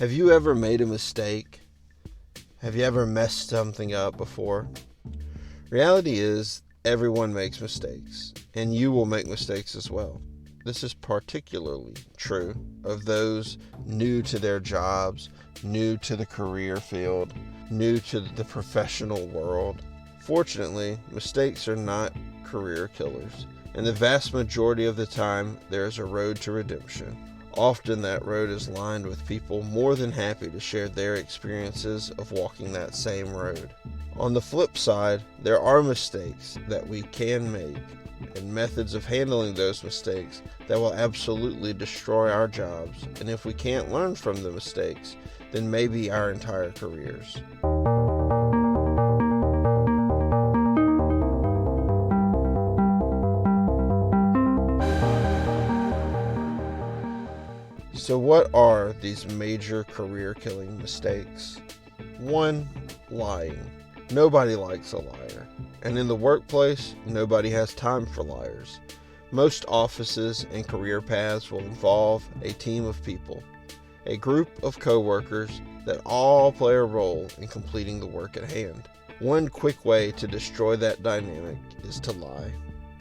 Have you ever made a mistake? Have you ever messed something up before? Reality is, everyone makes mistakes, and you will make mistakes as well. This is particularly true of those new to their jobs, new to the career field, new to the professional world. Fortunately, mistakes are not career killers, and the vast majority of the time, there is a road to redemption. Often that road is lined with people more than happy to share their experiences of walking that same road. On the flip side, there are mistakes that we can make and methods of handling those mistakes that will absolutely destroy our jobs, and if we can't learn from the mistakes, then maybe our entire careers. So what are these major career-killing mistakes? 1. Lying. Nobody likes a liar. And in the workplace, nobody has time for liars. Most offices and career paths will involve a team of people, a group of coworkers that all play a role in completing the work at hand. One quick way to destroy that dynamic is to lie.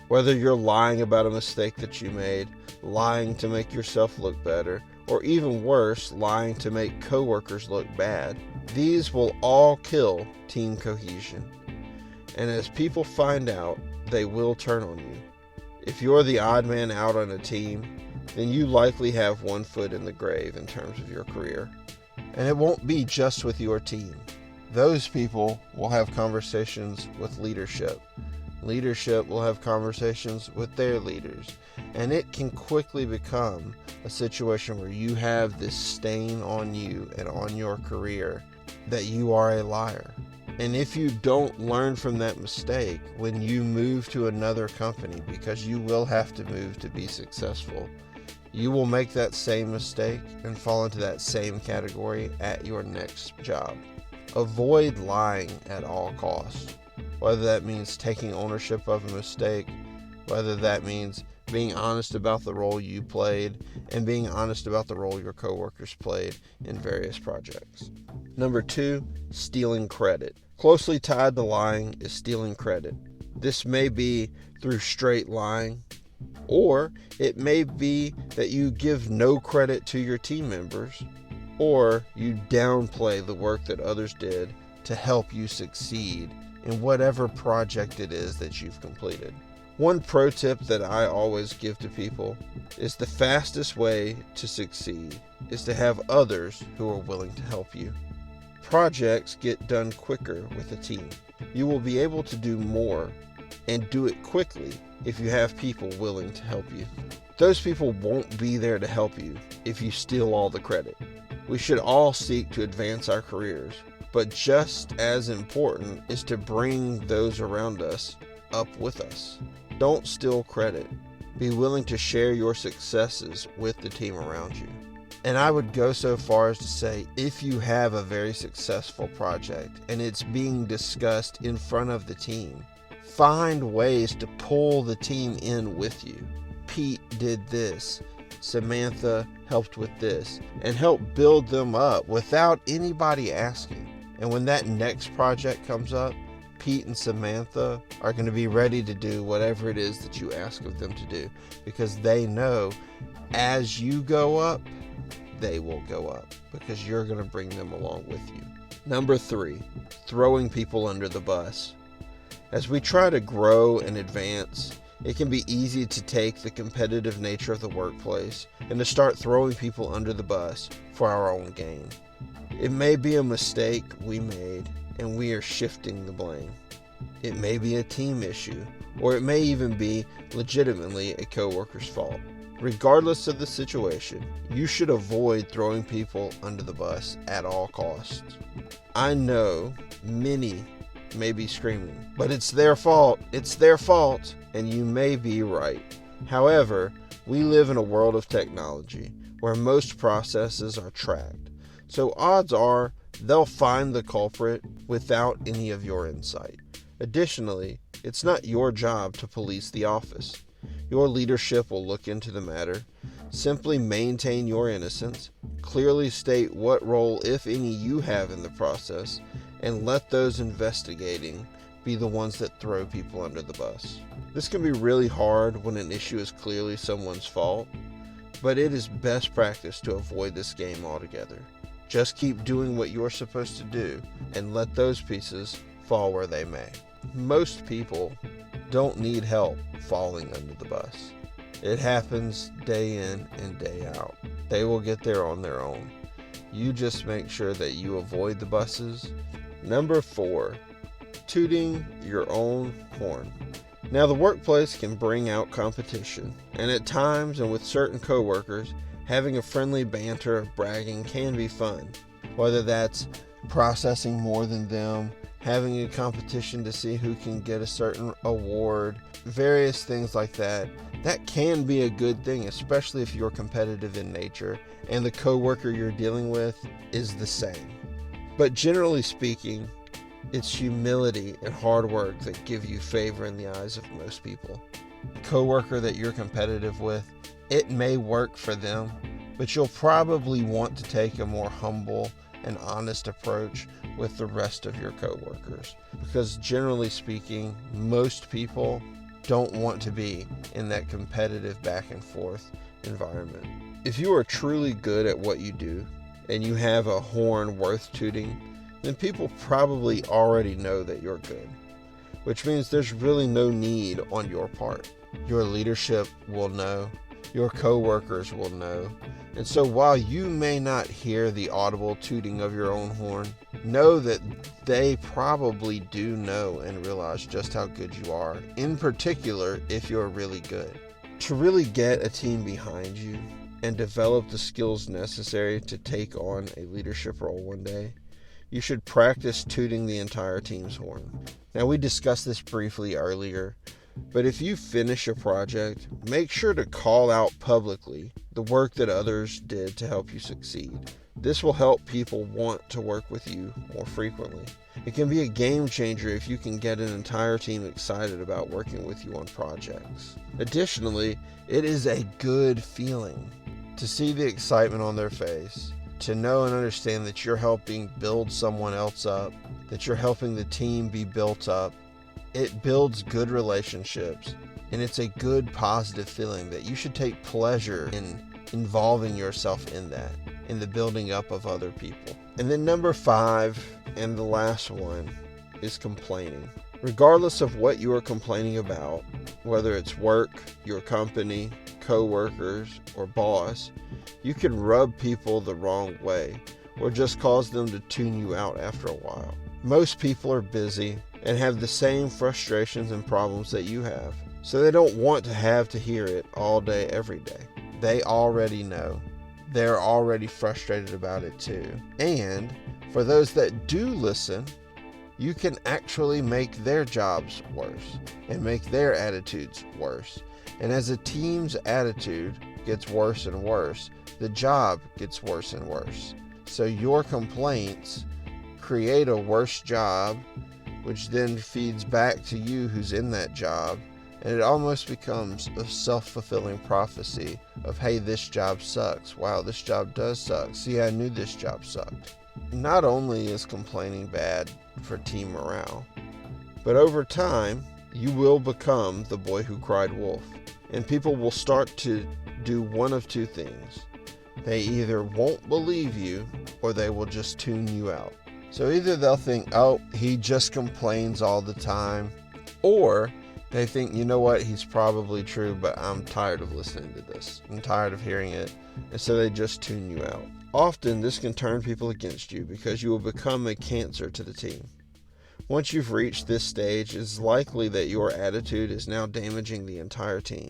Whether you're lying about a mistake that you made, lying to make yourself look better, or even worse, lying to make coworkers look bad, these will all kill team cohesion. And as people find out, they will turn on you. If you're the odd man out on a team, then you likely have one foot in the grave in terms of your career. And it won't be just with your team. Those people will have conversations with leadership. Leadership will have conversations with their leaders. And it can quickly become a situation where you have this stain on you and on your career that you are a liar. And if you don't learn from that mistake when you move to another company, because you will have to move to be successful, you will make that same mistake and fall into that same category at your next job. Avoid lying at all costs. Whether that means taking ownership of a mistake, whether that means being honest about the role you played, and being honest about the role your coworkers played in various projects. Number 2, stealing credit. Closely tied to lying is stealing credit. This may be through straight lying, or it may be that you give no credit to your team members, or you downplay the work that others did to help you succeed in whatever project it is that you've completed. One pro tip that I always give to people is the fastest way to succeed is to have others who are willing to help you. Projects get done quicker with a team. You will be able to do more and do it quickly if you have people willing to help you. Those people won't be there to help you if you steal all the credit. We should all seek to advance our careers, but just as important is to bring those around us up with us. Don't steal credit. Be willing to share your successes with the team around you. And I would go so far as to say, if you have a very successful project and it's being discussed in front of the team, find ways to pull the team in with you. Pete did this. Samantha helped with this, and help build them up without anybody asking. And when that next project comes up, Pete and Samantha are going to be ready to do whatever it is that you ask of them to do, because they know as you go up, they will go up, because you're going to bring them along with you. Number 3, throwing people under the bus. As we try to grow and advance, it can be easy to take the competitive nature of the workplace and to start throwing people under the bus for our own gain. It may be a mistake we made, and we are shifting the blame. It may be a team issue, or it may even be legitimately a coworker's fault. Regardless of the situation, you should avoid throwing people under the bus at all costs. I know many may be screaming, but it's their fault, and you may be right. However, we live in a world of technology where most processes are tracked, so odds are they'll find the culprit without any of your insight. Additionally, it's not your job to police the office. Your leadership will look into the matter. Simply maintain your innocence, clearly state what role, if any, you have in the process, and let those investigating be the ones that throw people under the bus. This can be really hard when an issue is clearly someone's fault, but it is best practice to avoid this game altogether. Just keep doing what you're supposed to do and let those pieces fall where they may. Most people don't need help falling under the bus. It happens day in and day out. They will get there on their own. You just make sure that you avoid the buses. Number 4, tooting your own horn. Now, the workplace can bring out competition, and at times and with certain coworkers, having a friendly banter of bragging can be fun. Whether that's processing more than them, having a competition to see who can get a certain award, various things like that. That can be a good thing, especially if you're competitive in nature and the coworker you're dealing with is the same. But generally speaking, it's humility and hard work that give you favor in the eyes of most people. The coworker that you're competitive with, it may work for them, but you'll probably want to take a more humble and honest approach with the rest of your coworkers, because generally speaking, most people don't want to be in that competitive back and forth environment. If you are truly good at what you do and you have a horn worth tooting, then people probably already know that you're good, which means there's really no need on your part. Your leadership will know, your coworkers will know, and so while you may not hear the audible tooting of your own horn, know that they probably do know and realize just how good you are, in particular if you're really good. To really get a team behind you and develop the skills necessary to take on a leadership role one day, you should practice tooting the entire team's horn. Now, we discussed this briefly earlier, but if you finish a project, make sure to call out publicly the work that others did to help you succeed. This will help people want to work with you more frequently. It can be a game changer if you can get an entire team excited about working with you on projects. Additionally, it is a good feeling to see the excitement on their face, to know and understand that you're helping build someone else up, that you're helping the team be built up. It builds good relationships, and it's a good positive feeling that you should take pleasure in involving yourself in that, in the building up of other people. And then number 5, and the last one, is complaining. Regardless of what you are complaining about, whether it's work, your company, co-workers, or boss, you can rub people the wrong way or just cause them to tune you out after a while. Most people are busy and have the same frustrations and problems that you have, so they don't want to have to hear it all day, every day. They already know. They're already frustrated about it too. And for those that do listen, you can actually make their jobs worse and make their attitudes worse. And as a team's attitude gets worse and worse, the job gets worse and worse. So your complaints create a worse job, which then feeds back to you who's in that job, and it almost becomes a self-fulfilling prophecy of, hey, this job sucks. Wow, this job does suck. See, I knew this job sucked. Not only is complaining bad for team morale, but over time, you will become the boy who cried wolf, and people will start to do one of two things. They either won't believe you, or they will just tune you out. So either they'll think, oh, he just complains all the time, or they think, you know what, he's probably true, but I'm tired of listening to this. I'm tired of hearing it, and so they just tune you out. Often, this can turn people against you because you will become a cancer to the team. Once you've reached this stage, it's likely that your attitude is now damaging the entire team,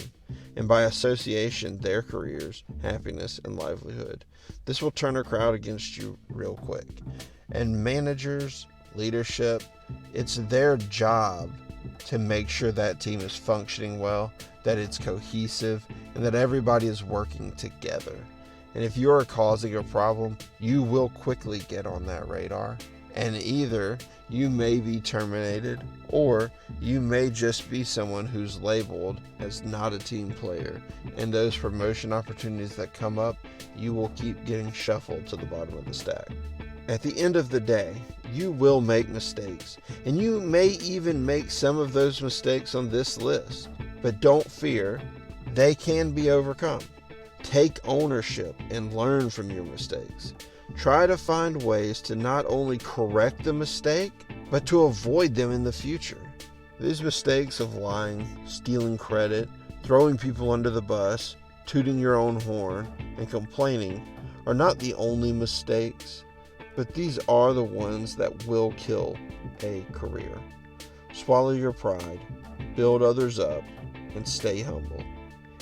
and by association, their careers, happiness, and livelihood. This will turn a crowd against you real quick. And managers, leadership, it's their job to make sure that team is functioning well, that it's cohesive, and that everybody is working together. And if you're causing a problem, you will quickly get on that radar, And either you may be terminated, or you may just be someone who's labeled as not a team player. And those promotion opportunities that come up, you will keep getting shuffled to the bottom of the stack. At the end of the day, you will make mistakes, and you may even make some of those mistakes on this list. But don't fear, they can be overcome. Take ownership and learn from your mistakes. Try to find ways to not only correct the mistake, but to avoid them in the future. These mistakes of lying, stealing credit, throwing people under the bus, tooting your own horn, and complaining are not the only mistakes, but these are the ones that will kill a career. Swallow your pride, build others up, and stay humble.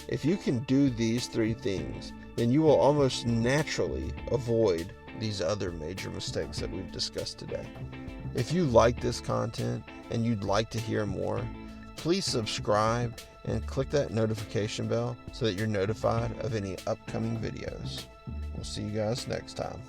If you can do these 3 things, then you will almost naturally avoid these other major mistakes that we've discussed today. If you like this content and you'd like to hear more, please subscribe and click that notification bell so that you're notified of any upcoming videos. We'll see you guys next time.